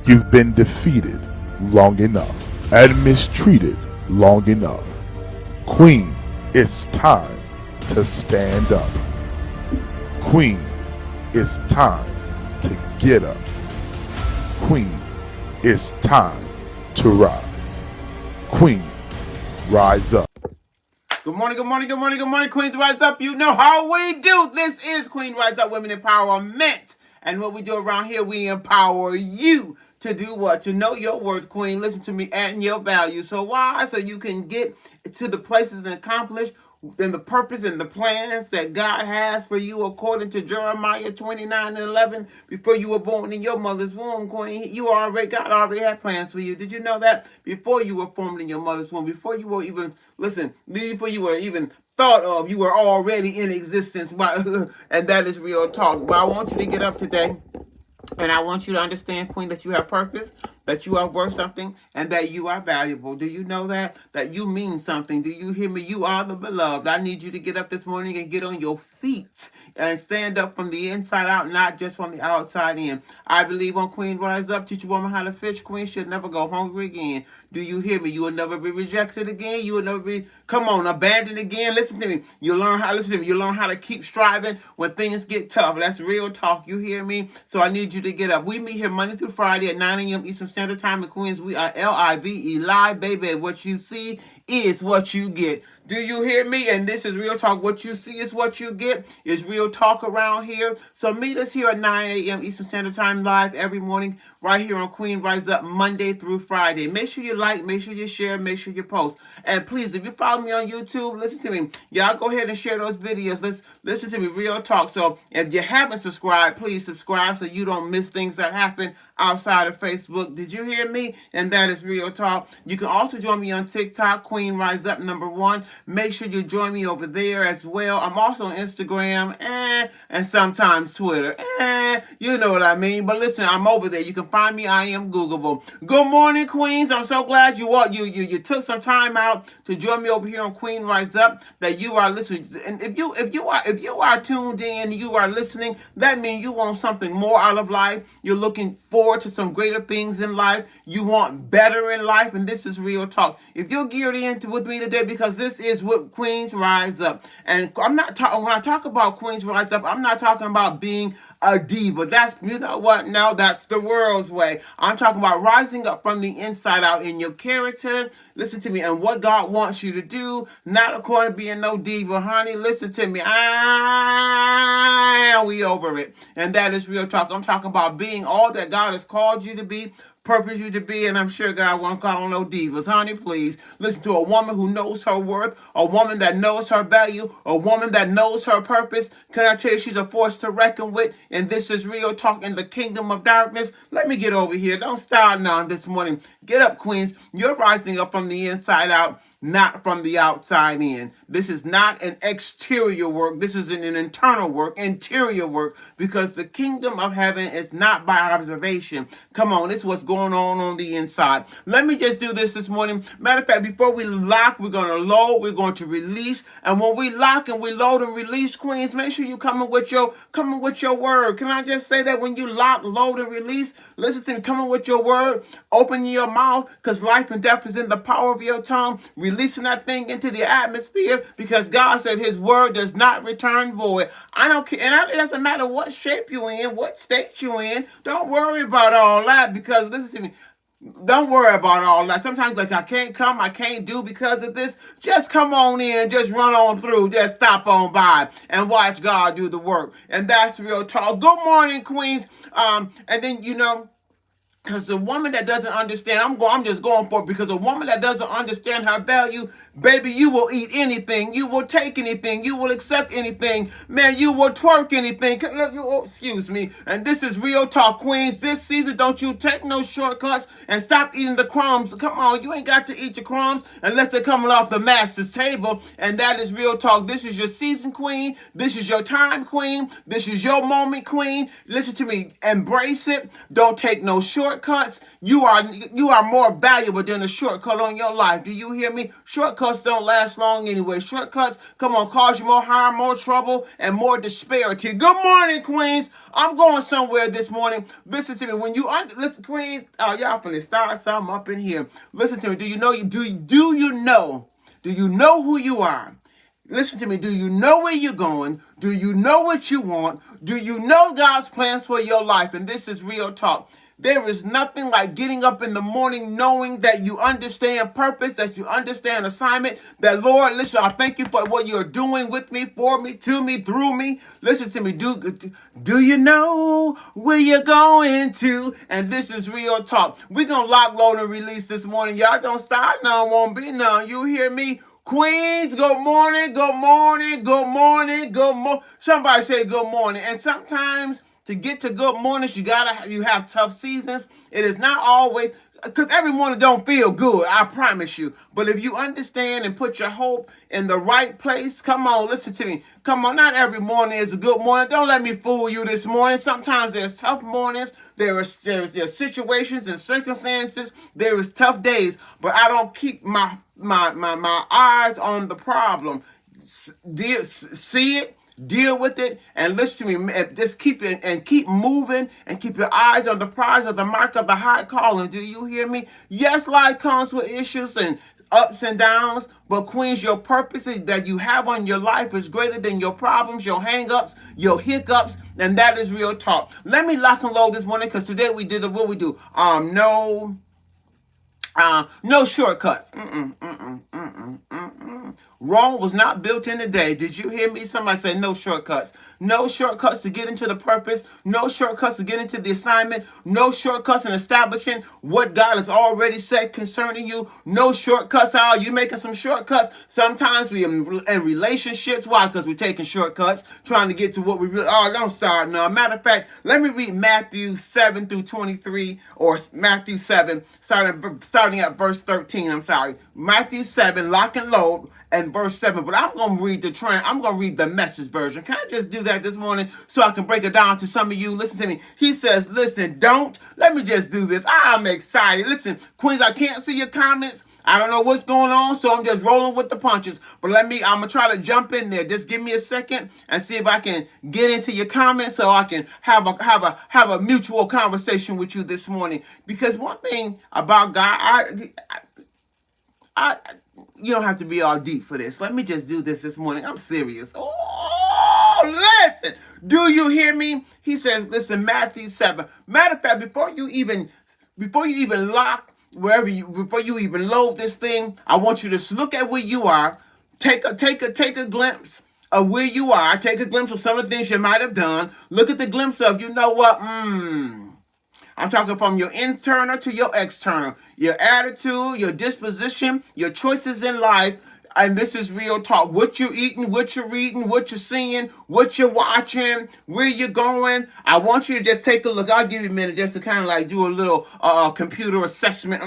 You've been defeated long enough and mistreated long enough. Queen, it's time to stand up. Queen, it's time to get up. Queen, it's time to rise. Queen, rise up. Good morning, good morning, good morning, good morning, Queens Rise Up. You know how we do. This is Queen Rise Up Women Empowerment. And what we do around here, we empower you to do what? To know your worth, Queen. Listen to me, adding your value. So why? So you can get to the places and accomplish and the purpose and the plans that God has for you according to Jeremiah 29:11. Before you were born in your mother's womb, Queen, God already had plans for you. Did you know that? Before you were formed in your mother's womb, before you were even, before you were even thought of, you were already in existence. And that is real talk. But I want you to get up today. And I want you to understand, Queen, that you have purpose, that you are worth something, and that you are valuable. Do you know that? That you mean something. Do you hear me? You are the beloved. I need you to get up this morning and get on your feet and stand up from the inside out, not just from the outside in. I believe on Queen Rise Up, teach a woman how to fish. Queen should never go hungry again. Do you hear me? You will never be rejected again. You will never be, abandoned again. Listen to me. You learn how to keep striving when things get tough. That's real talk. You hear me? So I need you to get up. We meet here Monday through Friday at 9 a.m. Eastern Standard Time in Queens. We are LIVE, live, baby. What you see is what you get. Do you hear me? And this is real talk. What you see is what you get. Is real talk around here. So meet us here at 9 a.m. Eastern Standard Time live every morning right here on Queen Rise Up Monday through Friday. Make sure you like, make sure you share, make sure you post. And please, if you follow me on YouTube, listen to me. Y'all go ahead and share those videos. Listen to me, real talk. So if you haven't subscribed, please subscribe so you don't miss things that happen outside of Facebook. Did you hear me? And that is real talk. You can also join me on TikTok, Queen Rise Up #1. Make sure you join me over there as well. I'm also on Instagram and sometimes Twitter. You know what I mean. But listen, I'm over there. You can find me. I am Googleable. Good morning, Queens. I'm so glad you took some time out to join me over here on Queen Rise Up. That you are listening. And if you are tuned in, you are listening. That means you want something more out of life. You're looking forward to some greater things in life. You want better in life, and this is real talk. If you're geared into with me today, because this is what Queens Rise Up, and I'm not talking. When I talk about Queens Rise Up, I'm not talking about being a diva. That's, you know what? No, that's the world's way. I'm talking about rising up from the inside out in your character. Listen to me, and what God wants you to do, not according to being no diva, honey. Listen to me. We over it, and that is real talk. I'm talking about being all that God has called you to be, purpose you to be, and I'm sure God won't call on no divas, honey. Please listen to a woman who knows her worth, a woman that knows her value, a woman that knows her purpose. Can I tell you, she's a force to reckon with, and this is real talk in the kingdom of darkness. Let me get over here. Don't start now this morning. Get up, Queens. You're rising up from the inside out, not from the outside in. This is not an exterior work. This is an internal work, interior work, because the kingdom of heaven is not by observation. Come on, this is what's going on the inside. Let me just do this morning. Matter of fact, before we lock, we're going to load, we're going to release. And when we lock and we load and release, Queens, make sure you coming with your word. Can I just say that when you lock, load, and release, listen to me, coming with your word, open your mouth, because life and death is in the power of your tongue, releasing that thing into the atmosphere, because God said his word does not return void. I don't care, and it doesn't matter what shape you're in, what state you're in. Don't worry about all that, because listen to me, don't worry about all that. Sometimes, like, I can't do because of this. Just come on in, just run on through, just stop on by and watch God do the work. And that's real talk. Good morning, Queens. And then, because a woman that doesn't understand, I'm just going for it, because a woman that doesn't understand her value, baby, you will eat anything, you will take anything, you will accept anything, man, you will twerk anything. Excuse me. And this is real talk, Queens. This season, don't you take no shortcuts and stop eating the crumbs. Come on, you ain't got to eat your crumbs unless they're coming off the master's table. And that is real talk. This is your season, Queen. This is your time, Queen. This is your moment, Queen. Listen to me. Embrace it. Don't take no shortcuts. shortcuts, you are more valuable than a shortcut on your life. Do you hear me? Shortcuts don't last long anyway. Shortcuts, come on, cause you more harm, more trouble, and more disparity. Good morning, Queens. I'm going somewhere this morning. Listen to me. When you listen, Queens, y'all finna start something up in here. Listen to me. Do you know who you are? Listen to me. Do you know where you're going? Do you know what you want? Do you know God's plans for your life? And this is real talk. There is nothing like getting up in the morning knowing that you understand purpose, that you understand assignment, that Lord, listen, I thank you for what you're doing with me, for me, to me, through me. Listen to me. Do you know where you're going to? And this is real talk. We're going to lock, load, and release this morning. Y'all don't start none, won't be none. You hear me? Queens, good morning, good morning, good morning, good morning. Somebody say good morning. And sometimes to get to good mornings, you have tough seasons. It is not always, because every morning don't feel good, I promise you. But if you understand and put your hope in the right place, come on, listen to me. Come on, not every morning is a good morning. Don't let me fool you this morning. Sometimes there's tough mornings. There's situations and circumstances. There is tough days. But I don't keep my eyes on the problem. See it, deal with it, and listen to me. Just keep it and keep moving and keep your eyes on the prize of the mark of the high calling. Do you hear me? Yes, life comes with issues and ups and downs, but Queens, your purposes that you have on your life is greater than your problems, your hang-ups, your hiccups, and that is real talk. Let me lock and load this morning, because today we did what we do. No shortcuts. Rome was not built in a day. Did you hear me? Somebody say no shortcuts. No shortcuts to get into the purpose. No shortcuts to get into the assignment. No shortcuts in establishing what God has already said concerning you. No shortcuts. How you making some shortcuts? Sometimes we in relationships. Why? Because we're taking shortcuts, trying to get to what we really. Oh, don't start. No. Matter of fact, let me read Matthew 7 through 23, or Matthew 7, starting at verse 13. I'm sorry. Matthew 7, lock and load, and verse 7. But I'm going to read I'm going to read the Message version. Can I just do that this morning so I can break it down to some of you? Listen to me. He says, listen, let me just do this. I'm excited. Listen, Queens, I can't see your comments. I don't know what's going on, so I'm just rolling with the punches. But I'm going to try to jump in there. Just give me a second and see if I can get into your comments so I can have a mutual conversation with you this morning. Because one thing about God, you don't have to be all deep for this. Let me just do this morning. I'm serious. Oh, listen. Do you hear me? He says, listen, Matthew 7. Matter of fact, before you even lock before you even load this thing, I want you to look at where you are. Take a glimpse of where you are. Take a glimpse of some of the things you might have done. Look at the glimpse of, you know what? I'm talking from your internal to your external. Your attitude, your disposition, your choices in life. And this is real talk. What you're eating, what you're reading, what you're seeing, what you're watching, where you're going. I want you to just take a look. I'll give you a minute just to kind of like do a little computer assessment.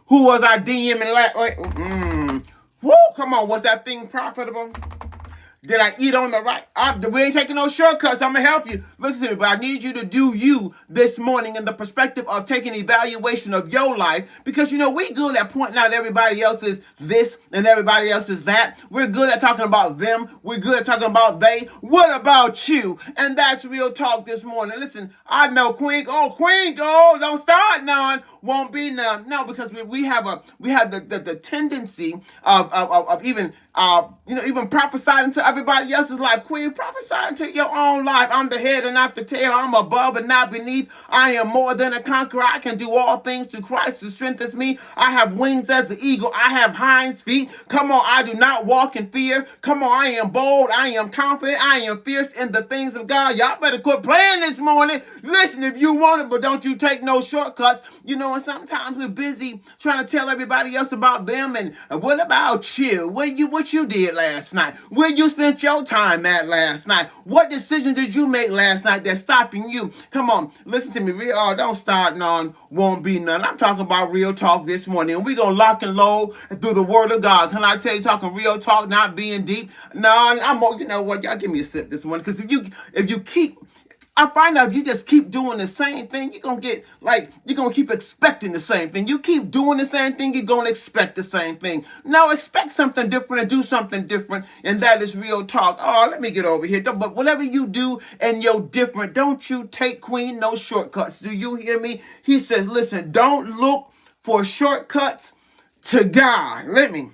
Who was I DMing? Woo, come on. Was that thing profitable? Did I eat on the right? We ain't taking no shortcuts. I'm going to help you. Listen to me, but I need you to do you this morning in the perspective of taking evaluation of your life. Because, we good at pointing out everybody else's this and everybody else's that. We're good at talking about them. We're good at talking about they. What about you? And that's real talk this morning. Listen, I know Queen. Don't start none. Won't be none. No, because we have the tendency of even prophesying to everybody else's life. Queen, prophesying to your own life. I'm the head and not the tail. I'm above and not beneath. I am more than a conqueror. I can do all things through Christ who strengthens me. I have wings as an eagle. I have hinds feet. Come on, I do not walk in fear. Come on, I am bold. I am confident. I am fierce in the things of God. Y'all better quit playing this morning. Listen, if you want it, but don't you take no shortcuts. And sometimes we're busy trying to tell everybody else about them. And what about you? What you did last night? Where you spent your time at last night? What decisions did you make last night that's stopping you? Come on, listen to me. Don't start none, won't be none. I'm talking about real talk this morning. And we're going to lock and load through the word of God. Can I tell you, talking real talk, not being deep? No, I'm more, you know what? Y'all give me a sip this morning. Because if you keep... I find out if you just keep doing the same thing, you're going to get, like, you're going to keep expecting the same thing. You keep doing the same thing, you're going to expect the same thing. No, expect something different and do something different, and that is real talk. Oh, let me get over here. But whatever you do and you're different, don't you take, Queen, no shortcuts. Do you hear me? He says, listen, don't look for shortcuts to God. Let me.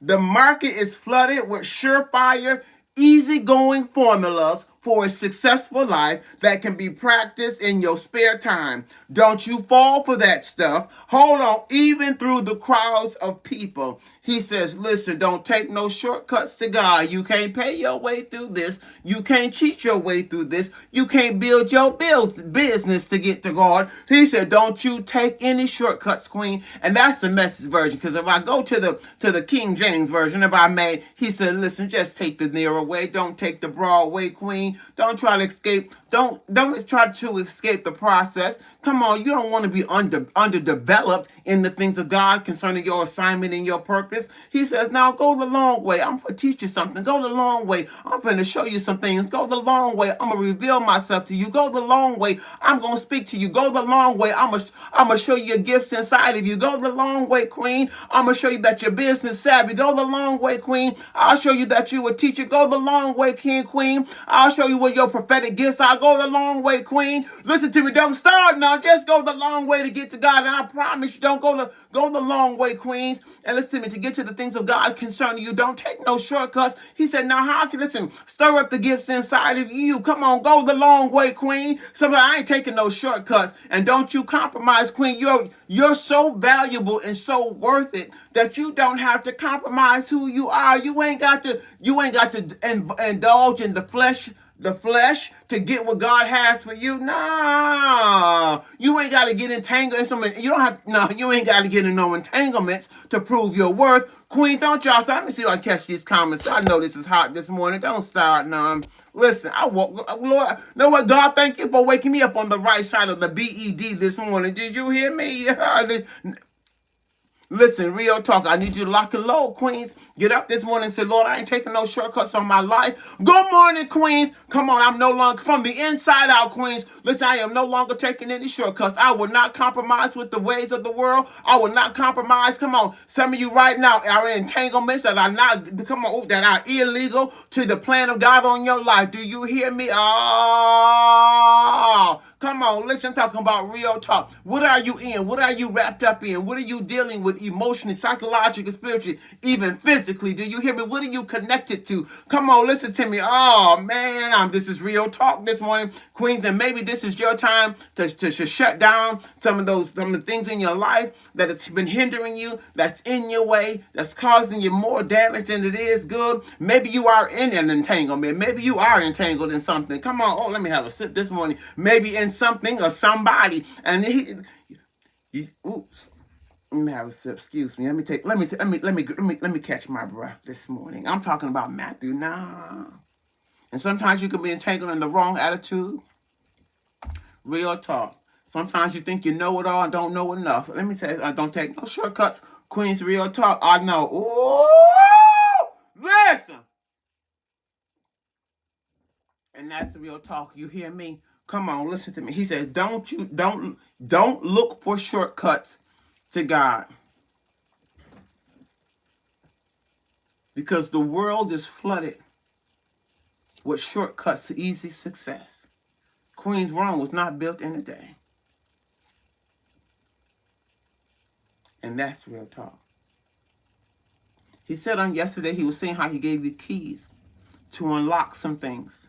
The market is flooded with surefire, easygoing formulas for a successful life that can be practiced in your spare time. Don't you fall for that stuff. Hold on, even through the crowds of people. He says, listen, don't take no shortcuts to God. You can't pay your way through this. You can't cheat your way through this. You can't build your business to get to God. He said, don't you take any shortcuts, Queen. And that's the Message version. Because if I go to the King James version, if I may, he said, listen, just take the narrow way. Don't take the broad way, Queen. Don't try to escape. Don't try to escape the process. Come on, you don't want to be underdeveloped in the things of God concerning your assignment and your purpose. He says, now go the long way. I'm going to teach you something. Go the long way. I'm going to show you some things. Go the long way. I'm going to reveal myself to you. Go the long way. I'm going to speak to you. Go the long way. I'm going to show you your gifts inside of you. Go the long way, Queen. I'm going to show you that you're business savvy. Go the long way, Queen. I'll show you that you're a teacher. Go the long way, King, Queen. I'll show you what your prophetic gifts are. Go the long way, Queen. Listen to me. Don't start now. Just go the long way to get to God. And I promise you, don't go the long way, Queens. And listen to me, to get to the things of God concerning you. Don't take no shortcuts. He said, now how can, listen, stir up the gifts inside of you. Come on, go the long way, Queen. Somebody, I ain't taking no shortcuts. And don't you compromise, Queen. You're so valuable and so worth it that you don't have to compromise who you are. You ain't got to indulge in the flesh to get what God has for you. No, you ain't got to get entangled in some. You ain't got to get in no entanglements to prove your worth. Queens, don't y'all start. Let me see if I catch these comments. I know this is hot this morning. Don't start none. Listen, Lord, know what? God, thank you for waking me up on the right side of the BED this morning. Did you hear me? Listen, real talk. I need you to lock and load, Queens. Get up this morning and say, Lord, I ain't taking no shortcuts on my life. Good morning, Queens. Come on, I'm no longer, from the inside out, Queens. Listen, I am no longer taking any shortcuts. I will not compromise with the ways of the world. I will not compromise. Come on, some of you right now are in entanglements that are not, that are illegal to the plan of God on your life. Do you hear me? Oh, come on, listen, I'm talking about real talk. What are you in? What are you wrapped up in? What are you dealing with emotionally, psychologically, spiritually, even physically? Do you hear me? What are you connected to? Come on, listen to me. Oh, man, this is real talk this morning, Queens, and maybe this is your time to shut down some of the things in your life that has been hindering you, that's in your way, that's causing you more damage than it is good. Maybe you are in an entanglement. Maybe you are entangled in something. Come on. Oh, let me have a sip this morning. Maybe in something or somebody. And oops. Let me have a sip. Excuse me. Let me catch my breath this morning. I'm talking about Matthew 9. And sometimes you can be entangled in the wrong attitude. Real talk. Sometimes you think you know it all and don't know enough. Let me say, don't take no shortcuts. Queens, real talk. I know. Ooh, listen. And that's real talk. You hear me? Come on, listen to me. He says, don't look for shortcuts to God. Because the world is flooded with shortcuts to easy success. Queens, Rome was not built in a day. And that's real talk. He said on yesterday, he was saying how he gave you keys to unlock some things.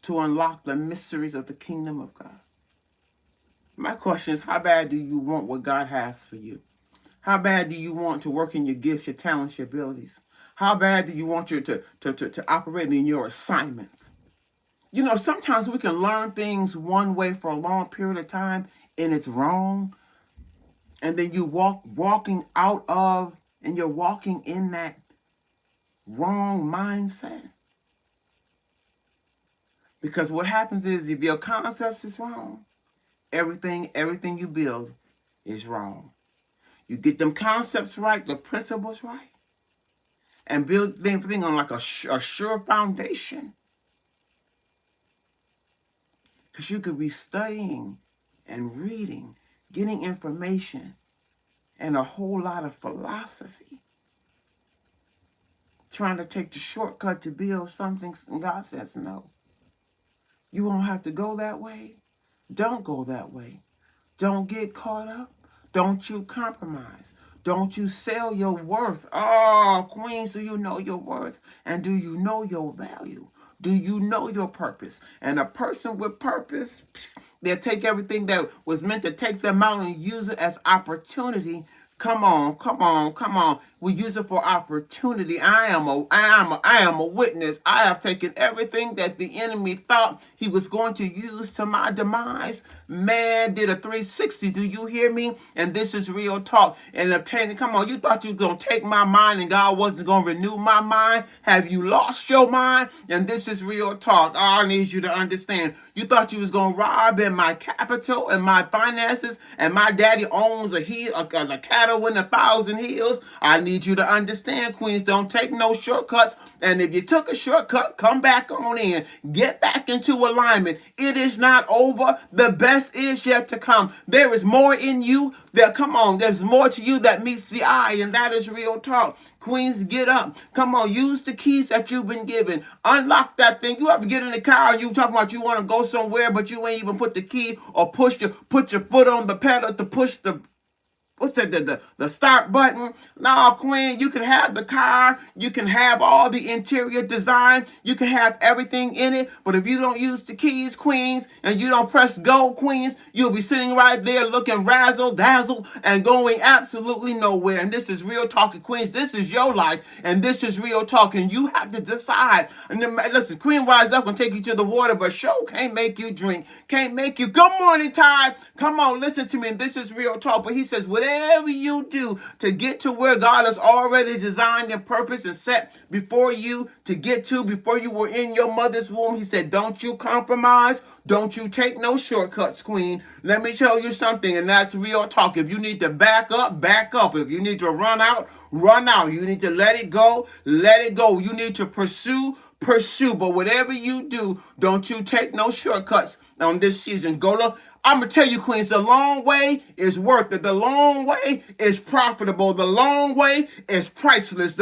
To unlock the mysteries of the kingdom of God. My question is, how bad do you want what God has for you? How bad do you want to work in your gifts, your talents, your abilities? How bad do you want to operate in your assignments? You know, sometimes we can learn things one way for a long period of time and it's wrong. And then you walking in that wrong mindset. Because what happens is if your concepts is wrong, everything you build is wrong. You get them concepts right, the principles right, and build everything on like a sure foundation. Because you could be studying and reading, getting information, and a whole lot of philosophy, trying to take the shortcut to build something, and God says no. You won't have to go that way. Don't go that way. Don't get caught up. Don't you compromise. Don't you sell your worth. Oh, Queens, do you know your worth? And do you know your value? Do you know your purpose? And a person with purpose, they'll take everything that was meant to take them out and use it as opportunity. Come on, come on, come on. We use it for opportunity. I am a witness. I have taken everything that the enemy thought he was going to use to my demise. Man did a 360. Do you hear me? And this is real talk. And obtaining, come on, you thought you were going to take my mind and God wasn't going to renew my mind? Have you lost your mind? And this is real talk. Oh, I need you to understand. You thought you was going to rob in my capital and my finances, and my daddy owns a cattle in 1,000 hills. I need you to understand, Queens, don't take no shortcuts. And if you took a shortcut, come back on in. Get back into alignment. It is not over. The best is yet to come. There is more in you. There's more to you that meets the eye, and that is real talk. Queens, get up. Come on, use the keys that you've been given. Unlock that thing. You ever get in the car and you talking about you want to go somewhere, but you ain't even put the key or put your foot on the pedal to push the the start button. No, Queen, you can have the car, you can have all the interior design, you can have everything in it, but if you don't use the keys, Queens, and you don't press go, Queens, you'll be sitting right there looking razzle dazzle and going absolutely nowhere. And this is real talking, Queens. This is your life, and this is real talking. You have to decide. And then, listen, Queen Rise Up and take you to the water, but show can't make you drink, can't make you. Good morning, Ty. Come on, listen to me. And this is real talk. But he says, whatever you do to get to where God has already designed and purpose and set before you to get to before you were in your mother's womb, he said, don't you compromise. Don't you take no shortcuts, Queen. Let me tell you something, and that's real talk. If you need to back up, back up. If you need to run out, run out. You need to let it go, let it go. You need to pursue. But whatever you do, don't you take no shortcuts on this season. I'm going to tell you, Queens, the long way is worth it. The long way is profitable. The long way is priceless.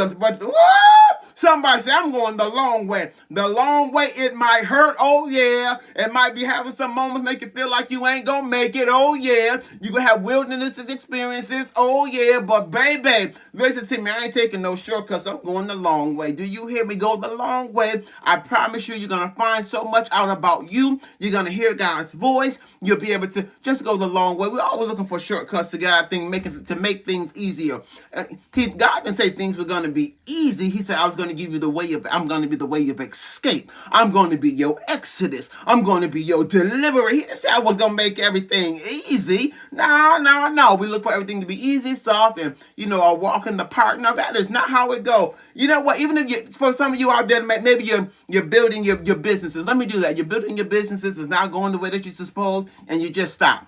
Somebody say, I'm going the long way. The long way, it might hurt. Oh, yeah. It might be having some moments make you feel like you ain't going to make it. Oh, yeah. You going to have wilderness experiences. Oh, yeah. But, baby, listen to me. I ain't taking no shortcuts. I'm going the long way. Do you hear me? Go the long way. I promise you, you're going to find so much out about you. You're going to hear God's voice. You'll be able to just go the long way. We're always looking for shortcuts to get our thing, to make things easier. God didn't say things were going to be easy. He said, I'm going to be the way of escape. I'm going to be your exodus. I'm going to be your deliverer. He didn't say I was going to make everything easy. No. We look for everything to be easy, soft, and, a walk in the park. No, that is not how it go. You know what? Even if for some of you out there, maybe you're building your businesses. Let me do that. You're building your businesses. It's not going the way that you're supposed, and you just stop.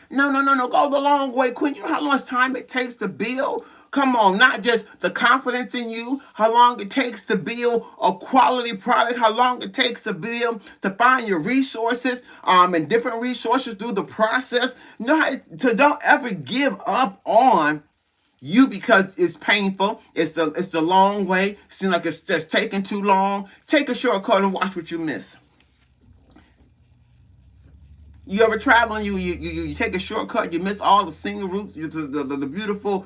No. Go the long way, Queen. You know how much time it takes to build? Come on, not just the confidence in you, how long it takes to build a quality product, how long it takes to build, to find your resources, and different resources through the process. So don't ever give up on you because it's painful. It's the long way. It seems like it's just taking too long. Take a shortcut and watch what you miss. You ever travel and you take a shortcut, you miss all the scenic routes, the beautiful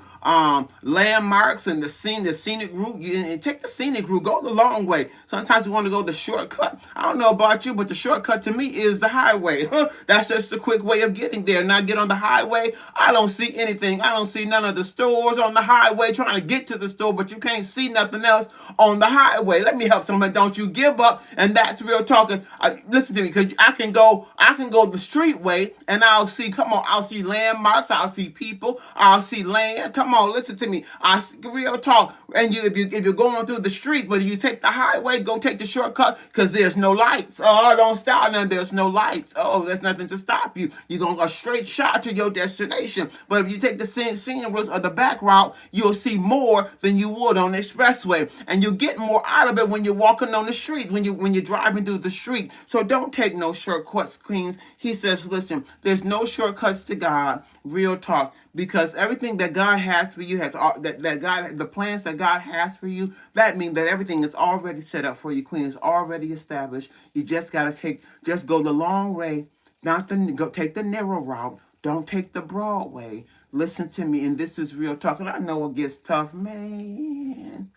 landmarks and the scenic route. And take the scenic route, go the long way. Sometimes we want to go the shortcut. I don't know about you, but the shortcut to me is the highway. That's just a quick way of getting there. Now get on the highway, I don't see anything. I don't see none of the stores on the highway, trying to get to the store, but you can't see nothing else on the highway. Let me help somebody. Don't you give up. And that's real talking. Listen to me, because I can go the streetway and I'll see, come on, I'll see landmarks, I'll see people, I'll see land. Come on, listen to me. I real talk. And if you're going through the street, whether you take the highway, go take the shortcut, because there's no lights. Oh, don't stop now. There's no lights. Oh, there's nothing to stop you. You're gonna go straight shot to your destination. But if you take the scenic routes or the back route, you'll see more than you would on the expressway, and you get more out of it when you're walking on the street, when you're driving through the street. So don't take no shortcuts, queens. He says, listen, there's no shortcuts to God. Real talk, because everything that God has for you the plans that God has for you, that means that everything is already set up for you, queen. It's already established. You just gotta go the long way, take the narrow route. Don't take the broad way. Listen to me, and this is real talk. And I know it gets tough, man.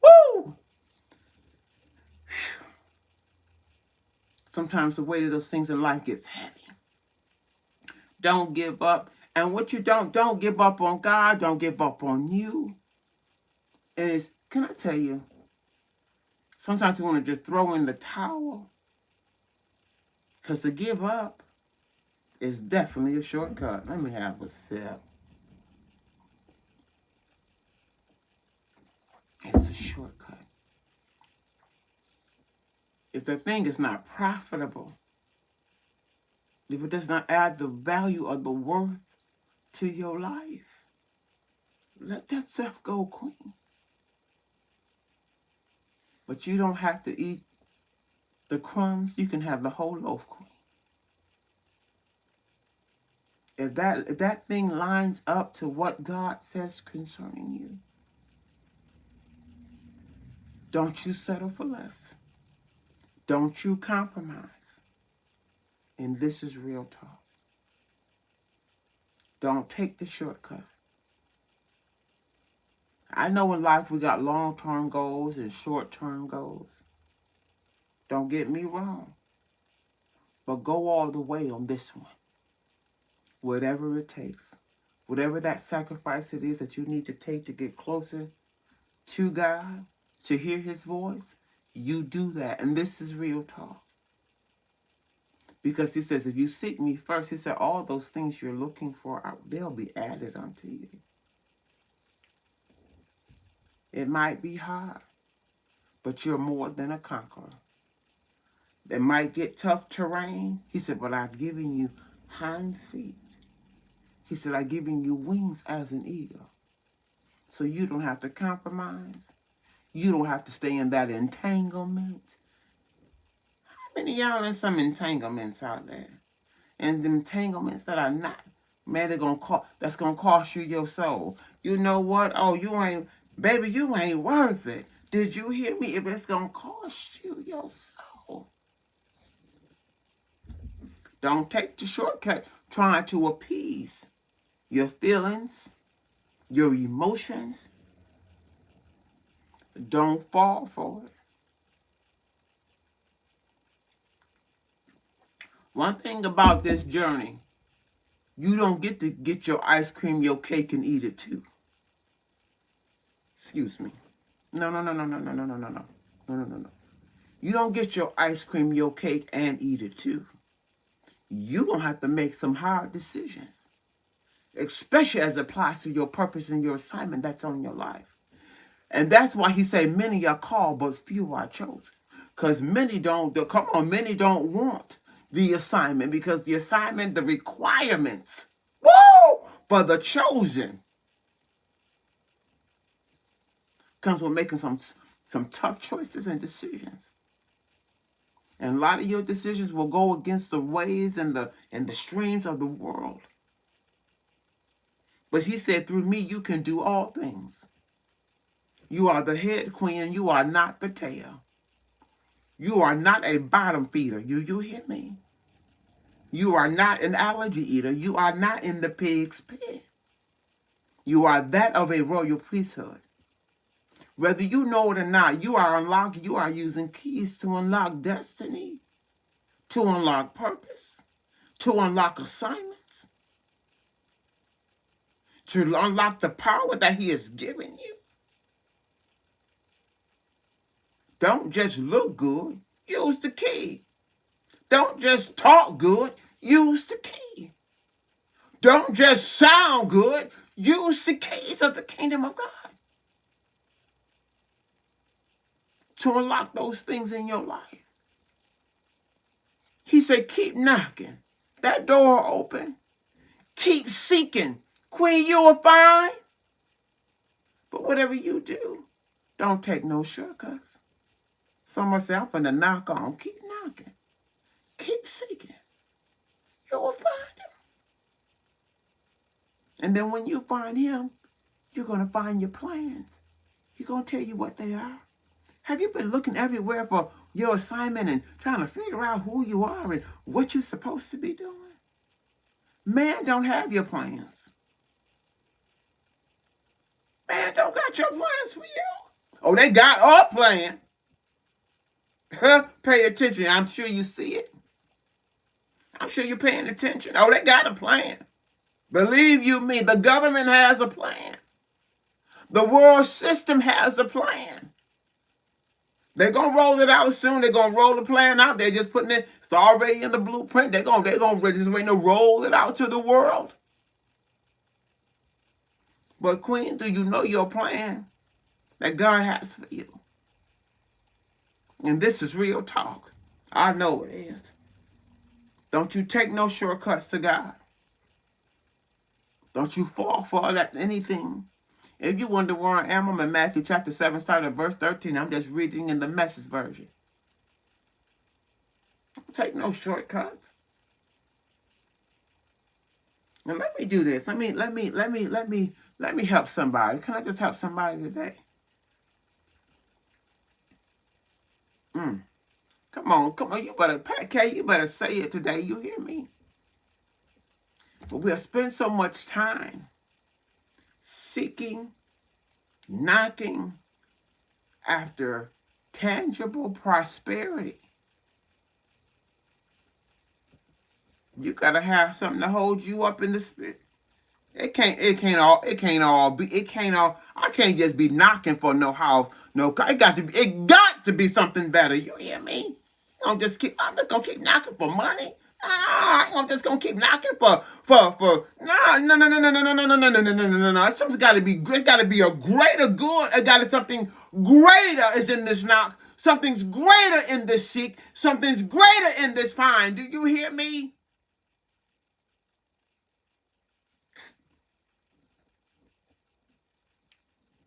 Woo! Sometimes the weight of those things in life gets heavy. Don't give up. And what you don't give up on God. Don't give up on you. Can I tell you, sometimes we want to just throw in the towel. Because to give up is definitely a shortcut. Let me have a sip. It's a shortcut. If the thing is not profitable, if it does not add the value or the worth to your life, let that stuff go, queen. But you don't have to eat the crumbs. You can have the whole loaf, queen. If that thing lines up to what God says concerning you, don't you settle for less. Don't you compromise. And this is real talk. Don't take the shortcut. I know in life we got long-term goals and short-term goals. Don't get me wrong. But go all the way on this one. Whatever it takes. Whatever that sacrifice it is that you need to take to get closer to God, to hear his voice, you do that. And this is real talk. Because he says, if you seek me first, he said, all those things you're looking for, they'll be added unto you. It might be hard, but you're more than a conqueror. It might get tough terrain. He said, but I've given you hinds feet. He said, I've given you wings as an eagle. So you don't have to compromise. You don't have to stay in that entanglement. How many of y'all in some entanglements out there? And the entanglements that are not, man, that's gonna cost you your soul. You know what? Oh, you ain't worth it. Did you hear me? If it's gonna cost you your soul. Don't take the shortcut trying to appease your feelings, your emotions. Don't fall for it. One thing about this journey, you don't get to get your ice cream, your cake, and eat it too. Excuse me. No. You don't get your ice cream, your cake, and eat it too. You're going to have to make some hard decisions, especially as it applies to your purpose and your assignment that's on your life. And that's why he say many are called, but few are chosen. Because many don't want the assignment, because the assignment, the requirements, for the chosen comes with making some tough choices and decisions. And a lot of your decisions will go against the ways and the streams of the world. But he said, through me, you can do all things. You are the head, queen. You are not the tail. You are not a bottom feeder. You hear me? You are not an allergy eater. You are not in the pig's pen. You are that of a royal priesthood. Whether you know it or not, you are using keys to unlock destiny, to unlock purpose, to unlock assignments, to unlock the power that he has given you. Don't just look good, use the key. Don't just talk good, use the key. Don't just sound good. Use the keys of the kingdom of God to unlock those things in your life. He said, keep knocking. That door open. Keep seeking. Queen, you will find. But whatever you do, don't take no shortcuts. Someone say, I'm finna knock on. Keep knocking. Keep seeking. You will find him. And then when you find him, you're going to find your plans. He's going to tell you what they are. Have you been looking everywhere for your assignment and trying to figure out who you are and what you're supposed to be doing? Man don't have your plans. Man don't got your plans for you. Oh, they got a plan. Pay attention. I'm sure you see it. I'm sure you're paying attention. Oh, they got a plan. Believe you me, the government has a plan. The world system has a plan. They're going to roll it out soon. They're going to roll the plan out. They're just putting it, it's already in the blueprint. They're going to just wait to roll it out to the world. But Queen, do you know your plan that God has for you? And this is real talk. I know it is. Don't you take no shortcuts to God. Don't you fall for that anything. If you wonder where I am, I'm in Matthew chapter 7, starting at verse 13. I'm just reading in the Message version. Don't take no shortcuts. And let me do this. Let me help somebody. Can I just help somebody today? Come on. You better, Pat K, you better say it today. You hear me? But we'll spend so much time seeking, knocking after tangible prosperity. You gotta have something to hold you up in the spirit. I can't just be knocking for no house. No, it got to be something better. You hear me? I'm just gonna keep knocking for money. I'm just gonna keep knocking for no. Something's gotta be good, gotta be a greater good. Something greater is in this knock. Something's greater in this seek. Something's greater in this find. Do you hear me?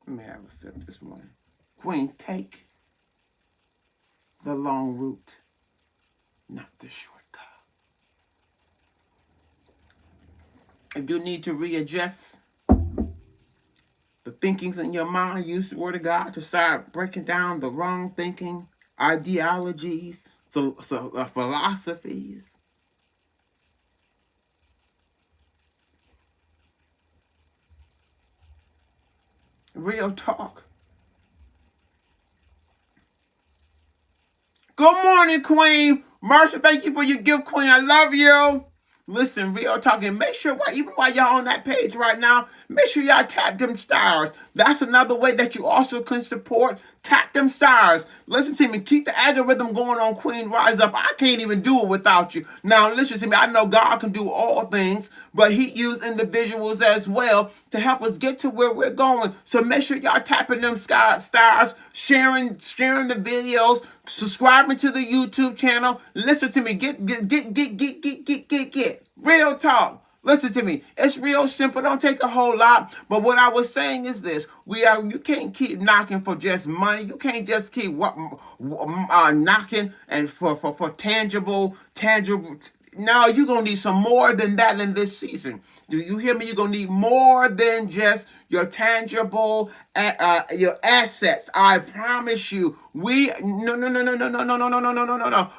Let me have a sip this morning. Queen, take the long route, not the shortcut. If you need to readjust the thinkings in your mind, use the word of God to start breaking down the wrong thinking, ideologies, philosophies. Real talk. Good morning, Queen. Marsha, thank you for your gift, Queen. I love you. Listen, real talk, and make sure, even while y'all on that page right now, make sure y'all tap them stars. That's another way that you also can support. Tap them stars. Listen to me. Keep the algorithm going on Queen Rise Up. I can't even do it without you. Now, listen to me. I know God can do all things, but he used individuals as well to help us get to where we're going. So make sure y'all tapping them stars, sharing the videos, subscribing to the YouTube channel. Listen to me. Get. Real talk. Listen to me. It's real simple. Don't take a whole lot. But what I was saying is this. You can't keep knocking for just money. You can't just keep knocking and for tangible. No, you're going to need some more than that in this season. Do you hear me? You're going to need more than just your tangible, your assets. I promise you. No.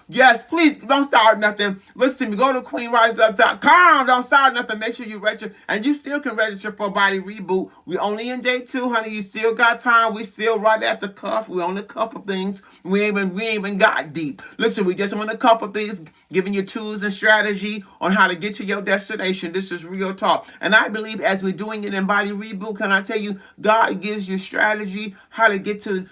Yes, please don't start nothing. Listen to me. Go to QueenRiseUp.com. Don't start nothing. Make sure you register. And you still can register for Body Reboot. We only in day 2, honey. You still got time. We still right at the cuff. We on the cuff of things. We ain't even got deep. Listen, we just on the cuff of things, giving you tools and strategy on how to get to your destination. This is real talk. And I believe as we're doing it in Body Reboot, can I tell you, God gives you strategy how to get to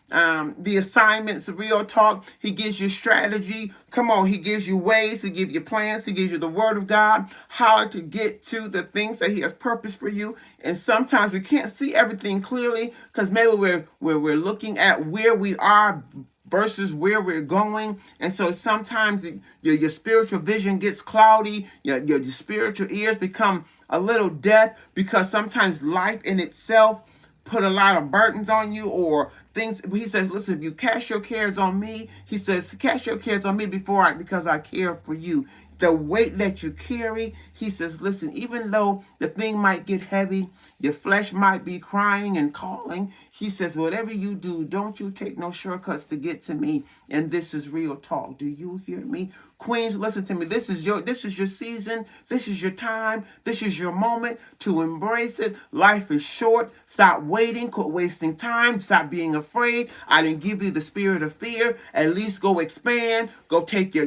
the assignments. Real talk. He gives you strategy. Come on, he gives you ways. He gives you plans. He gives you the word of God, how to get to the things that he has purpose for you. And sometimes we can't see everything clearly because maybe we're looking at where we are versus where we're going. And so sometimes your spiritual vision gets cloudy. Your spiritual ears become a little deaf because sometimes life in itself put a lot of burdens on you or things. He says, listen, if you cast your cares on me, he says, cast your cares on me because I care for you. The weight that you carry, he says, listen, even though the thing might get heavy, your flesh might be crying and calling, he says, whatever you do, don't you take no shortcuts to get to me. And this is real talk. Do you hear me? Queens, listen to me. This is your season. This is your time. This is your moment to embrace it. Life is short. Stop waiting. Quit wasting time. Stop being afraid. I didn't give you the spirit of fear. At least go expand. Go take your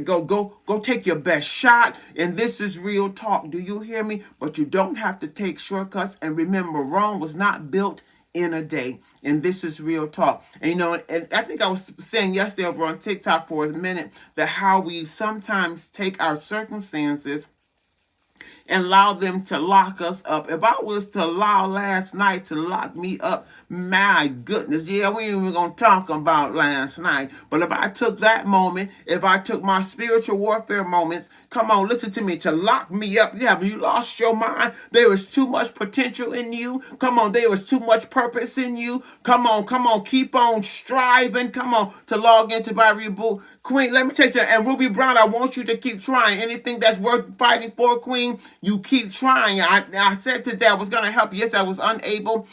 best shot. And this is real talk. Do you hear me? But you don't have to take shortcuts. And remember, Rome was not built in a day. And this is real talk. And and I think I was saying yesterday over on TikTok for a minute that how we sometimes take our circumstances and allow them to lock us up. If I was to allow last night to lock me up, my goodness, yeah, we ain't even gonna talk about last night. But if I took that moment, if I took my spiritual warfare moments, come on, listen to me, to lock me up, have you lost your mind? There is too much potential in you. Come on, there is too much purpose in you. Come on, keep on striving. Come on, to log into Body Reboot. Queen, let me tell you, and Ruby Brown, I want you to keep trying. Anything that's worth fighting for, Queen, you keep trying. I said today I was going to help you. Yes, I was unable.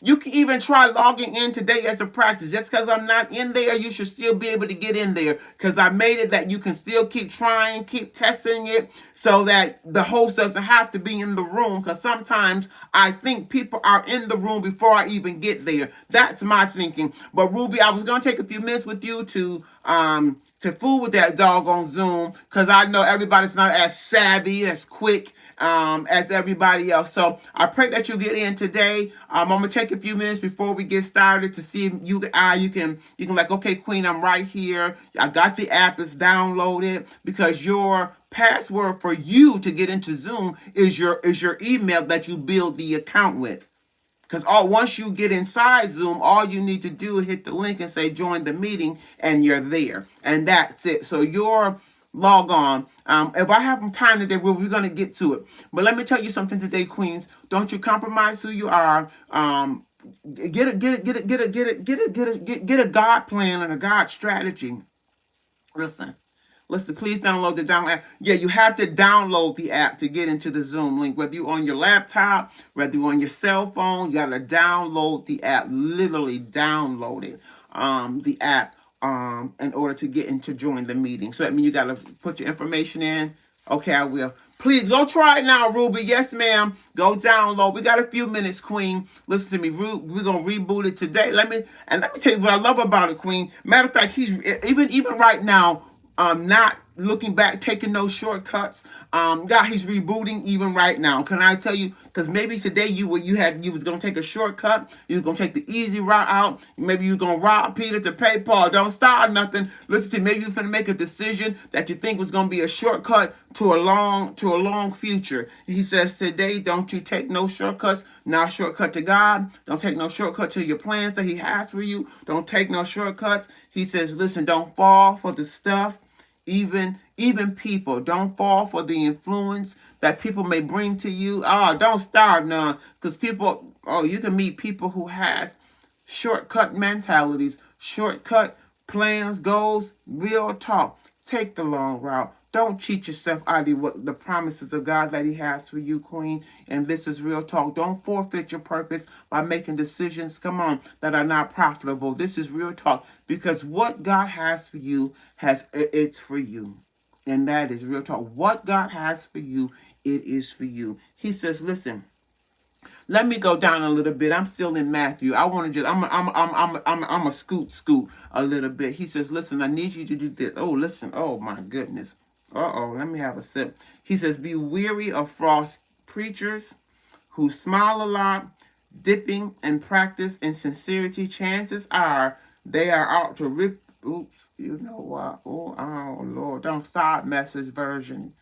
You can even try logging in today as a practice. Just because I'm not in there, you should still be able to get in there because I made it that you can still keep trying, keep testing it so that the host doesn't have to be in the room because sometimes I think people are in the room before I even get there. That's my thinking. But Ruby, I was going to take a few minutes with you to fool with that doggone Zoom because I know everybody's not as savvy, as quick as everybody else. So I pray that you get in today. I'm gonna take a few minutes before we get started to see if you can like, okay, Queen, I'm right here. I got the app, it's downloaded because your password for you to get into Zoom is your email that you build the account with. Because once you get inside Zoom, all you need to do is hit the link and say join the meeting, and you're there. And that's it. So you're log on. If I have time today, we're going to get to it. But let me tell you something today, Queens. Don't you compromise who you are. Get a God plan and a God strategy. Listen, please download the download app. Yeah, you have to download the app to get into the Zoom link. Whether you're on your laptop, whether you're on your cell phone, you got to download the app. Literally download it, the app, in order to get into join the meeting. So that means you got to put your information in. Okay, I will. Please go try it now, Ruby. Yes, ma'am. Go download. We got a few minutes, Queen. Listen to me. We're gonna reboot it today. Let me tell you what I love about it, Queen. Matter of fact, he's even right now. Not looking back, taking no shortcuts. God, he's rebooting even right now. Can I tell you? Because maybe today you was gonna take a shortcut. You was gonna take the easy route out. Maybe you're gonna rob Peter to pay Paul. Don't start nothing. Listen to me. Maybe you're gonna make a decision that you think was gonna be a shortcut to a long future. He says today, don't you take no shortcuts. Not shortcut to God. Don't take no shortcut to your plans that he has for you. Don't take no shortcuts. He says, listen, don't fall for the stuff. Even people, don't fall for the influence that people may bring to you. Don't start none, because you can meet people who has shortcut mentalities, shortcut plans, goals. Real talk. Take the long route. Don't cheat yourself out of the promises of God that he has for you, Queen. And this is real talk. Don't forfeit your purpose by making decisions, that are not profitable. This is real talk. Because what God has for you, it's for you. And that is real talk. What God has for you, it is for you. He says, listen, let me go down a little bit. I'm still in Matthew. I want to I'm a scoot a little bit. He says, listen, I need you to do this. Oh, listen. Oh, my goodness. Let me have a sip. He says, be weary of false preachers who smile a lot, dipping and practice insincerity. Chances are they are out to rip. Oops, you know what? Oh Lord, don't start Message version.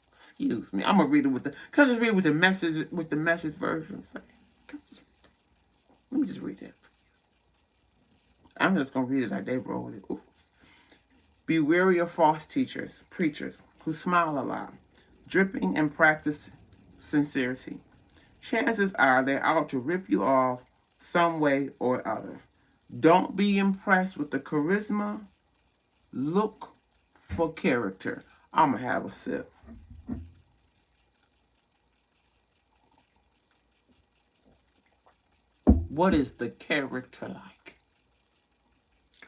Excuse me. I'm gonna read it with the. Can I just read with the message version say? Let me just read it. I'm just gonna read it like they wrote it. Oops. Be wary of false teachers, preachers who smile a lot, dripping and practice sincerity. Chances are they're out to rip you off some way or other. Don't be impressed with the charisma. Look for character. I'm going to have a sip. What is the character like?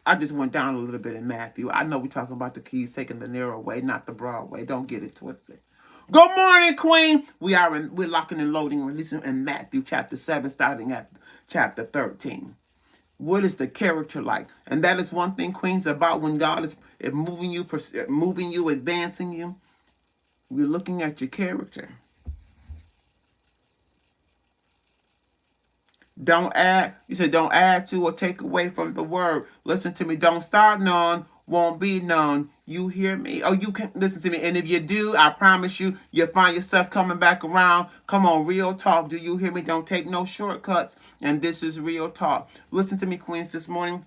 I just went down a little bit in Matthew. I know we're talking about the keys taking the narrow way, not the broad way. Don't get it twisted. Good morning, Queen. We're locking and loading, releasing in Matthew chapter 7, starting at chapter 13. What is the character like? And that is one thing, Queens, about when God is moving you, advancing you. We're looking at your character. Don't add. You said don't add to or take away from the word. Listen to me. Don't start none. Won't be none. You hear me? Oh, you can listen to me. And if you do, I promise you, you'll find yourself coming back around. Come on, real talk. Do you hear me? Don't take no shortcuts. And this is real talk. Listen to me, Queens, this morning.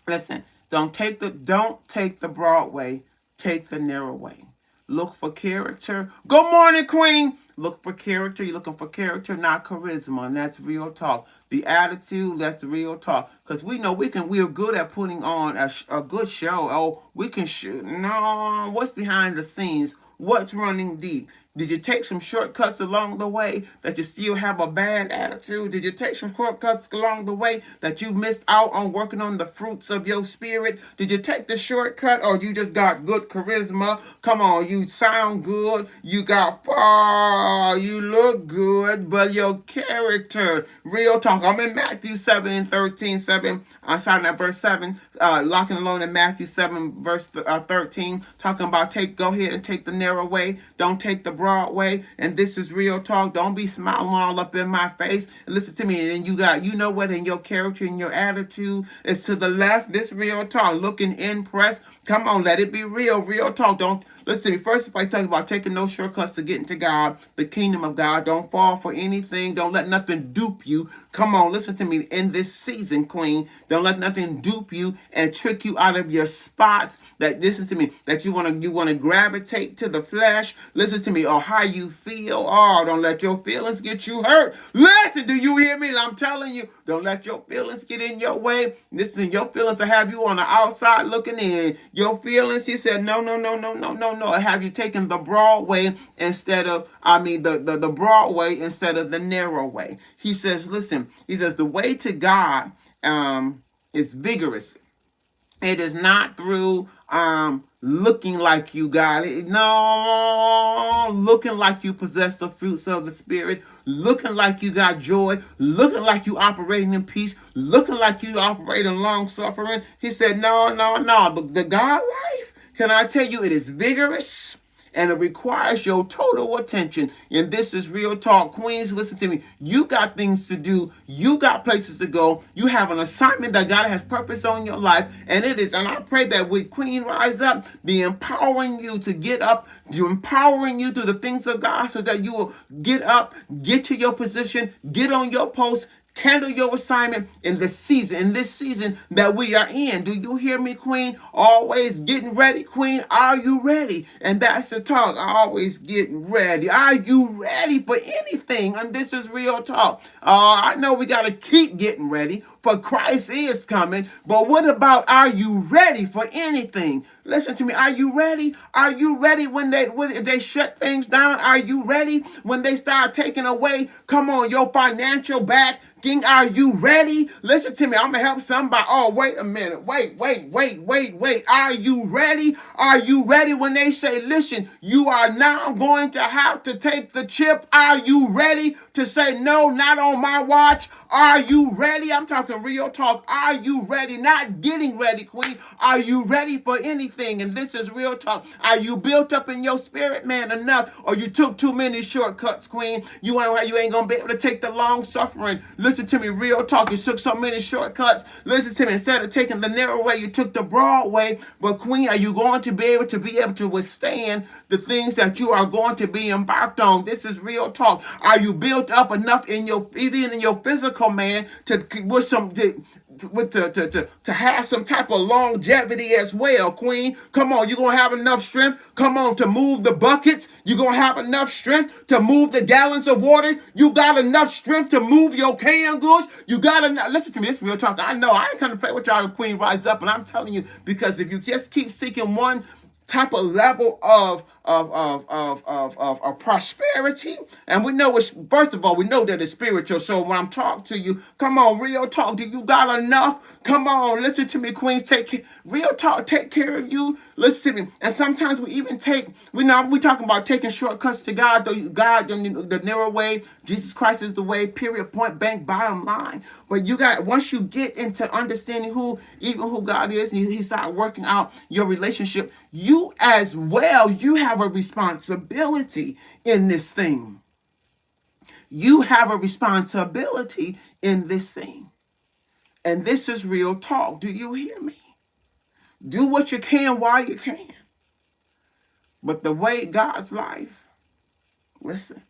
Listen. Don't take the broad way. Take the narrow way. Look for character. Good morning, Queen. Look for character. You're looking for character, not charisma. And that's real talk. The attitude, that's real talk. Because we know we're good at putting on a good show. Oh, we can shoot. No, what's behind the scenes? What's running deep? Did you take some shortcuts along the way that you still have a bad attitude? Did you take some shortcuts along the way that you missed out on working on the fruits of your spirit? Did you take the shortcut or you just got good charisma? Come on, you sound good. You got far. You look good, but your character, real talk. I'm in Matthew 7 and 13, 7. I'm starting at verse 7, locking alone in Matthew 7, verse 13, talking about go ahead and take the narrow way. Don't take the broad way. And this is real talk. Don't be smiling all up in my face. And listen to me. And you know what, in your character and your attitude is to the left. This real talk. Looking impressed. Come on, let it be real. Real talk. Don't listen to me. First, if I talk about taking no shortcuts to getting to God, the kingdom of God, don't fall for anything. Don't let nothing dupe you. Come on, listen to me. In this season, Queen, don't let nothing dupe you and trick you out of your spots. That listen to me. That you want to gravitate to the flesh. Listen to me. Or how you feel. Oh, don't let your feelings get you hurt. Listen, do you hear me? I'm telling you, don't let your feelings get in your way. Listen, your feelings will have you on the outside looking in. Your feelings, he said, no. Have you taken the broad way instead of, the broad way instead of the narrow way? He says, listen, he says, the way to God is vigorous. It is not through looking like you got it. No, looking like you possess the fruits of the Spirit, looking like you got joy, looking like you operating in peace, looking like you operate in long suffering. He said, no. The God life, can I tell you, it is vigorous. And it requires your total attention. And this is real talk. Queens, listen to me. You got things to do. You got places to go. You have an assignment that God has purpose on your life. And it is. And I pray that with Queen Rise Up, the empowering you to get up, empowering you through the things of God so that you will get up, get to your position, get on your post, handle your assignment in this season that we are in. Do you hear me, Queen? Always getting ready, Queen. Are you ready? And that's the talk. Always getting ready. Are you ready for anything? And this is real talk. I know we got to keep getting ready, for Christ is coming. But what about, are you ready for anything? Listen to me. Are you ready? Are you ready when they shut things down? Are you ready when they start taking away, come on, your financial back? Are you ready? Listen to me. I'm going to help somebody. Oh, wait a minute. Wait. Are you ready? Are you ready when they say, listen, you are now going to have to take the chip? Are you ready to say, no, not on my watch? Are you ready? I'm talking real talk. Are you ready? Not getting ready, Queen. Are you ready for anything? thing, and this is real talk. Are you built up in your spirit, man, enough, or you took too many shortcuts, queen? You ain't gonna be able to take the long suffering. Listen to me, real talk. You took so many shortcuts. Listen to me. Instead of taking the narrow way, you took the broad way. But queen, are you going to be able to withstand the things that you are going to be embarked on? This is real talk. Are you built up enough in your, even in your physical man, to with some to have some type of longevity as well, queen? Come on, you're gonna have enough strength, come on, to move the buckets. You're gonna have enough strength to move the gallons of water. You got enough strength to move your canned goods. You got enough. Listen to me, this real talk. I know I ain't gonna play with y'all. The queen rise up, and I'm telling you, because if you just keep seeking one type of level of prosperity, and we know it's, first of all, we know that it's spiritual. So when I'm talking to you, come on, real talk. Do you got enough? Come on, listen to me, queens. Real talk. Take care of you. Listen to me. And sometimes we even we talking about taking shortcuts to God. God, the narrow way. Jesus Christ is the way. Period. Point blank. Bottom line. But once you get into understanding who God is, and He started working out your relationship, you as well, you have a responsibility in this thing. You have a responsibility in this thing. And this is real talk. Do you hear me? Do what you can while you can. But the way God's life, listen,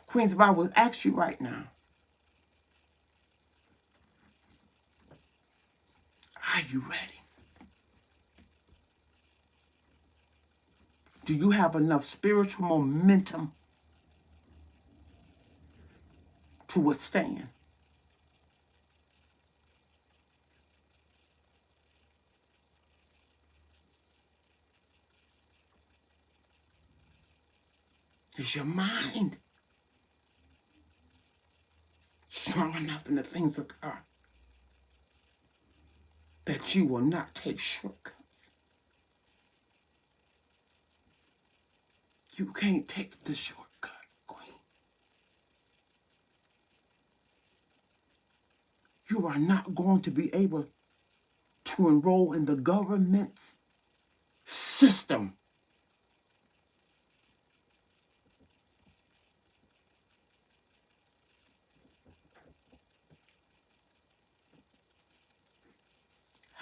Queen's Bible will ask you right now, are you ready? Do you have enough spiritual momentum to withstand? Is your mind strong enough in the things of God that you will not take shortcuts? You can't take the shortcut, queen. You are not going to be able to enroll in the government's system.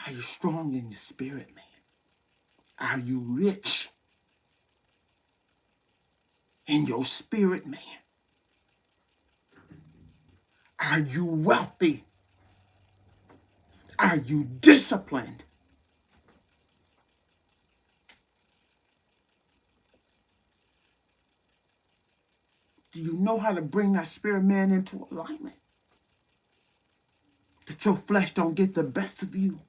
Are you strong in your spirit, man? Are you rich in your spirit, man? Are you wealthy? Are you disciplined? Do you know how to bring that spirit man into alignment? That your flesh don't get the best of you.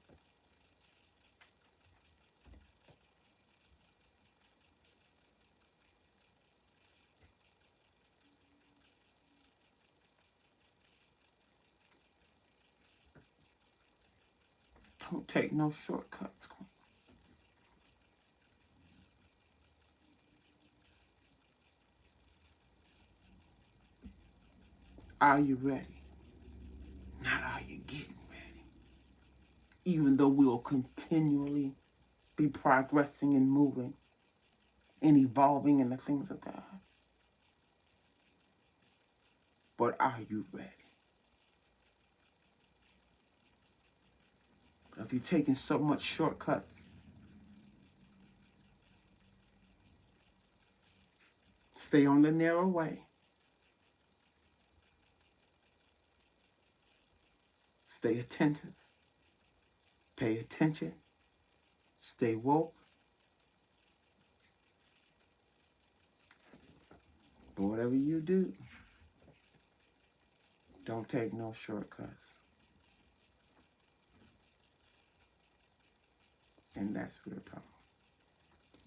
Don't take no shortcuts, queen. Are you ready? Not are you getting ready? Even though we will continually be progressing and moving and evolving in the things of God. But are you ready? If you're taking so much shortcuts, stay on the narrow way. Stay attentive. Pay attention. Stay woke. But whatever you do, don't take no shortcuts. And that's real talk.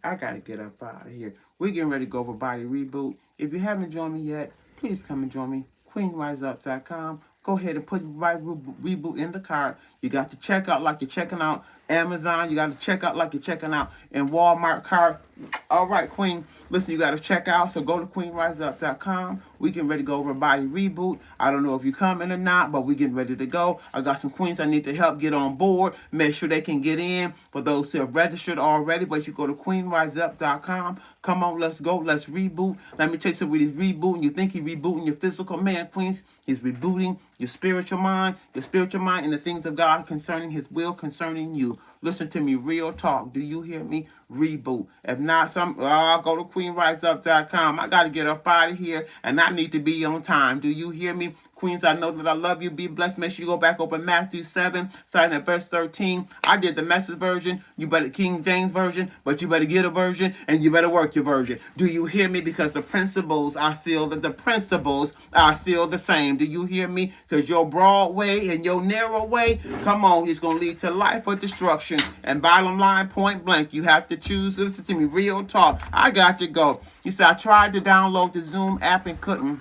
I got to get up out of here. We're getting ready to go over Body Reboot. If you haven't joined me yet, please come and join me. QueenRiseUp.com. Go ahead and put Body Reboot in the cart. You got to check out like you're checking out Amazon. You got to check out like you're checking out in Walmart cart. All right, Queen. Listen, you got to check out. So go to queenriseup.com. We getting ready to go over a body reboot. I don't know if you're coming or not, but we getting ready to go. I got some queens I need to help get on board. Make sure they can get in. For those who have registered already, but you go to queenriseup.com. Come on, let's go. Let's reboot. Let me tell you something. He's rebooting. You think he's rebooting your physical man, queens. He's rebooting your spiritual mind, and the things of God concerning his will, concerning you. Listen to me, real talk. Do you hear me? Reboot. If not, I'll go to queenriseup.com. I got to get up out of here, and I need to be on time. Do you hear me? Queens, I know that I love you. Be blessed. Make sure you go back open Matthew 7, starting at verse 13. I did the Message version. You better King James version, but you better get a version, and you better work your version. Do you hear me? Because the principles are still the same. Do you hear me? Because your broad way and your narrow way, come on, it's going to lead to life or destruction. And bottom line, point blank, you have to choose. Listen to me, real talk. I got to go. You said I tried to download the Zoom app and couldn't.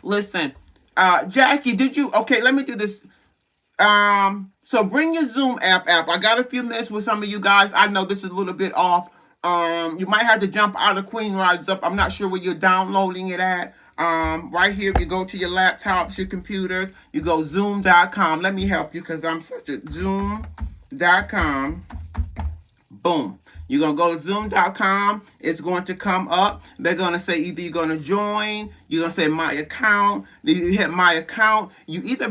Listen, Jackie, did you? Okay, let me do this. So bring your Zoom app. I got a few minutes with some of you guys. I know this is a little bit off. You might have to jump out of Queen Rise Up. I'm not sure where you're downloading it at. Right here, you go to your laptops, your computers, you go zoom.com. Let me help you because I'm such a zoom.com. Boom. You're going to go to zoom.com. It's going to come up. They're going to say either you're going to join, you're going to say my account. Then you hit my account. You either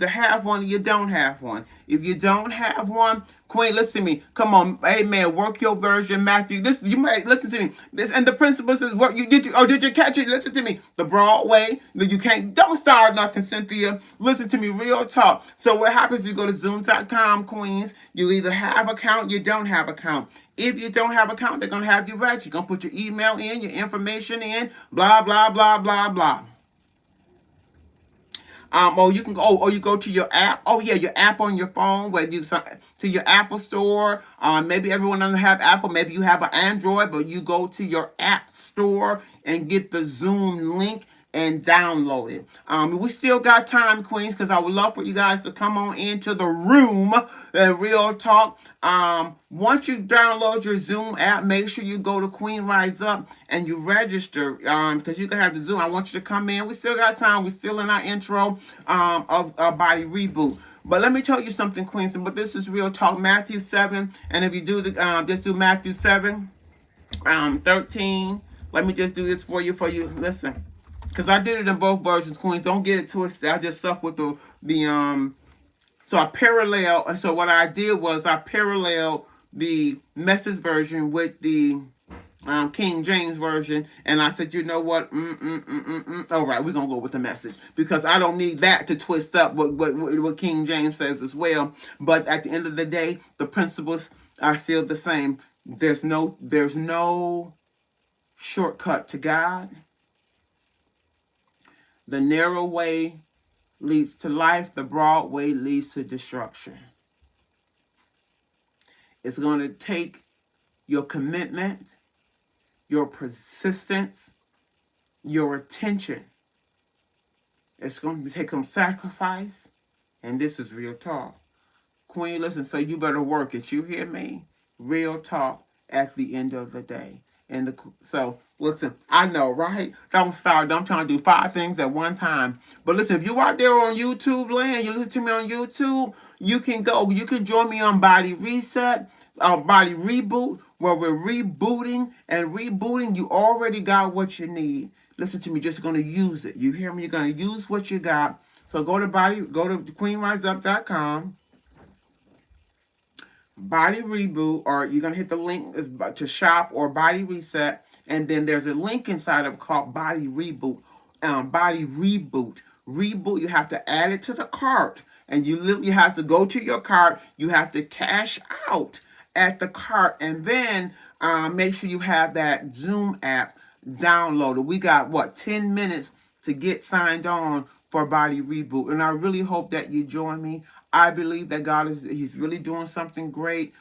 have one or you don't have one. If you don't have one, Queen, listen to me. Come on, amen. Work your version, Matthew. You might listen to me. And the principle says, did you catch it? Listen to me. The broad way. Don't start nothing, Cynthia. Listen to me, real talk. So what happens? You go to zoom.com, Queens. You either have account, you don't have account. If you don't have account, they're gonna have you register. You're gonna put your email in, your information in, blah blah blah blah blah. Or you go to your app. Oh yeah, your app on your phone, where you to your Apple store. Maybe everyone doesn't have Apple. Maybe you have an Android, but you go to your app store and get the Zoom link and download it. We still got time, Queens, because I would love for you guys to come on into the room and real talk. Once you download your Zoom app, make sure you go to Queen Rise Up and you register because you can have the Zoom. I want you to come in. We still got time. We're still in our intro of Body Reboot. But let me tell you something, Queens, but this is real talk. Matthew 7, and if you do just do Matthew 7, 13. Let me just do this for you. Listen. Because I did it in both versions, Queens. Don't get it twisted. I just stuck with so I parallel. So what I did was I paralleled the Message version with the King James version, and I said, you know what? All right, we're gonna go with the Message because I don't need that to twist up what King James says as well. But at the end of the day, the principles are still the same. There's no shortcut to God. The narrow way leads to life. The broad way leads to destruction. It's going to take your commitment, your persistence, your attention. It's going to take some sacrifice. And this is real talk. Queen, listen, so you better work it. You hear me? Real talk at the end of the day. So listen, I know, right? Don't start. I'm trying to do 5 things at one time. But listen, if you out there on YouTube land, you listen to me on YouTube, you can join me on Body Reset, Body Reboot, where we're rebooting. You already got what you need. Listen to me, just gonna use it. You hear me? You're gonna use what you got. So go to queenriseup.com. Body Reboot, or you're going to hit the link to shop or Body Reset, and then there's a link inside of called Body Reboot. Body Reboot. You have to add it to the cart, and you literally have to go to your cart. You have to cash out at the cart, and then make sure you have that Zoom app downloaded. We got 10 minutes to get signed on for Body Reboot, and I really hope that you join me. I believe that He's really doing something great.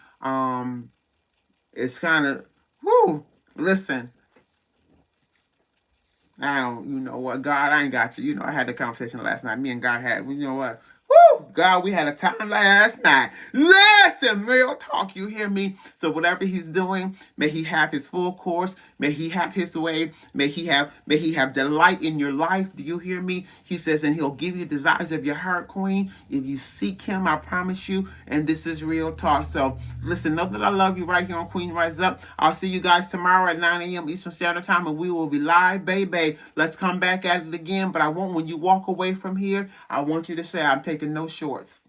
It's kind of, listen. You know what, God, I ain't got you. I had the conversation last night. Me and God had, you know what, Woo! God, we had a time last night. Listen, real talk, you hear me? So whatever he's doing, may he have his full course. May he have his way. May he have delight in your life. Do you hear me? He says, and he'll give you desires of your heart, Queen. If you seek him, I promise you. And this is real talk. So listen, know that I love you right here on Queen Rise Up. I'll see you guys tomorrow at 9 a.m. Eastern Standard Time, and we will be live, baby. Let's come back at it again. But I want, when you walk away from here, I want you to say, I'm taking no shorts.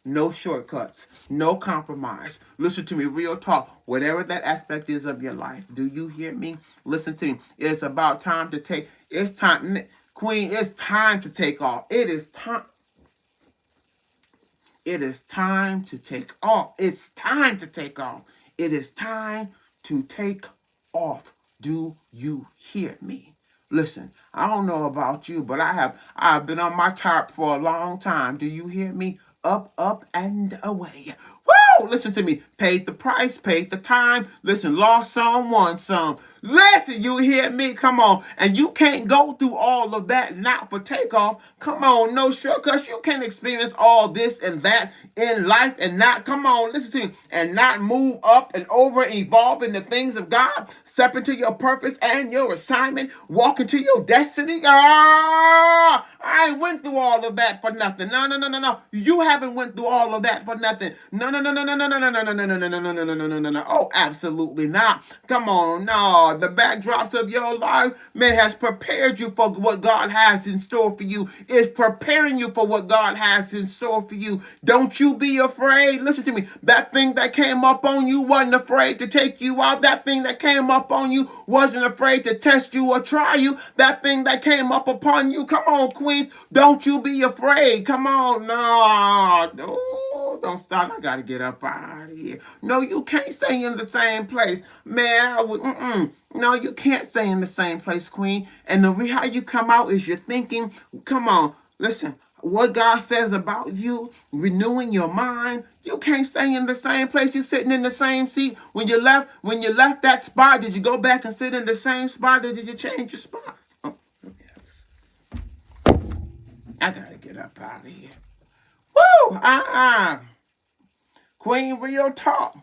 No shortcuts, no compromise. Listen to me, real talk. Whatever that aspect is of your life, do you hear me? Listen to me. It's about time to take. It's time, Queen. It's time to take off. It is time. It is time to take off. It's time to take off. It is time to take off. Do you hear me? Listen, I don't know about you, but I've been on my tarp for a long time. Do you hear me? Up, up, and away. Woo! Listen to me. Paid the price, paid the time. Listen, lost some, won some. Listen, you hear me? Come on. And you can't go through all of that not for takeoff. Come on, no shortcuts. You can't experience all this and that in life and not, come on, listen to me, and not move up and over and evolve in the things of God. Step into your purpose and your assignment. Walk into your destiny. I ain't went through all of that for nothing. No. You haven't went through all of that for nothing. No. Oh, absolutely not. Come on, no. The backdrops of your life, man, has prepared you for what God has in store for you. It's preparing you for what God has in store for you. Don't you be afraid. Listen to me. That thing that came up on you wasn't afraid to take you out. That thing that came up on you wasn't afraid to test you or try you. That thing that came up upon you, come on, Queens, don't you be afraid. Come on, no, don't stop. I gotta get up out of here. No, you can't stay in the same place, man. No, you can't stay in the same place, Queen. And how you come out is you're thinking. Come on, listen. What God says about you, renewing your mind. You can't stay in the same place. You're sitting in the same seat. When you left that spot, did you go back and sit in the same spot, or did you change your spots? Oh, yes. I gotta get up out of here. Woo! Queen, real talk.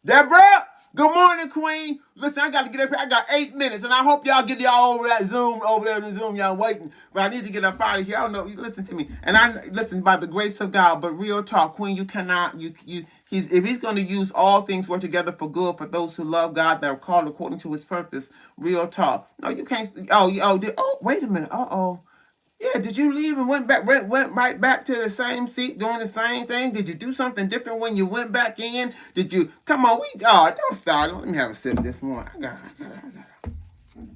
Deborah, good morning, Queen. Listen, I got to get up here. I got 8 minutes, and I hope y'all get y'all over that Zoom, over there in the Zoom. Y'all waiting, but I need to get up out of here. I don't know. Listen to me, and I listen by the grace of God. But real talk, Queen, you cannot. If he's going to use all things work together for good for those who love God, that are called according to His purpose. Real talk. No, you can't. Wait a minute. Yeah, did you leave and went right back to the same seat doing the same thing? Did you do something different when you went back in? Did you come on? Don't start. Let me have a sip this morning.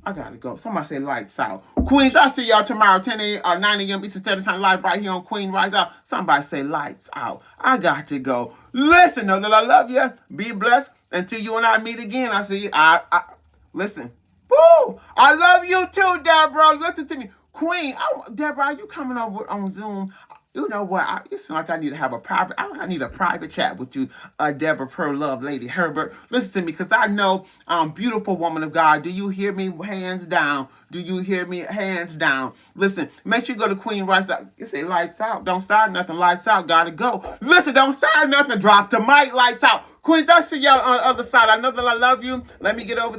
I gotta go. Somebody say lights out. Queens, I'll see y'all tomorrow, 9 a.m. Eastern Standard Time, live right here on Queen Rise Out. Somebody say lights out. I got to go. Listen, know that I love you. Be blessed. Until you and I meet again, I see you. Listen. Woo! I love you too, Deborah. Listen to me. Queen, Deborah, are you coming over on Zoom? You know what? It seems like I need to have a private. I need a private chat with you, Deborah Pearl Love, Lady Herbert. Listen to me, because I know, beautiful woman of God. Do you hear me? Hands down. Do you hear me? Hands down. Listen, make sure you go to Queen Rise Out. You say lights out. Don't start nothing. Lights out. Gotta go. Listen, don't start nothing. Drop the mic. Lights out. Queens, I see y'all on the other side. I know that I love you. Let me get over